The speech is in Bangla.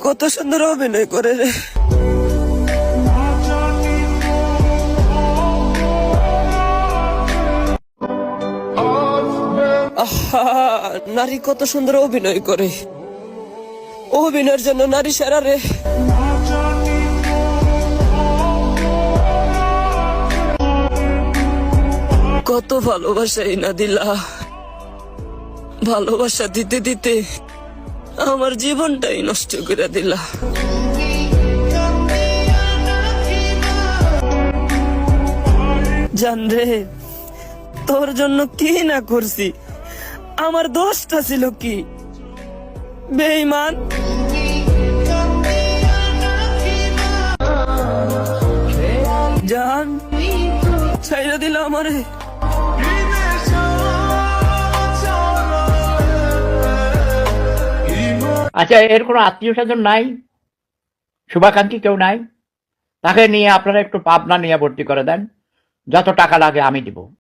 কত সুন্দর অভিনয় করে রে। আহা, নারী কত সুন্দর অভিনয় করে। অভিনয়ের জন্য নারী সেরা রে। কত ভালোবাসাই না দিলা, ভালোবাসা দিতে দিতে আমার জীবনটাই নষ্ট করে দিলা। জান রে, তোর জন্য কি না করছি, আমার দোষটা ছিল কি? বেঈমান, জান ছাইরা দিল আমারে। আচ্ছা, এর কোনো আত্মীয় স্বজন নাই, শুভাকাঙ্ক্ষী কেউ নাই? তাকে নিয়ে আপনারা একটু পাবনা নিয়ে ভর্তি করে দেন, যত টাকা লাগে আমি দিব।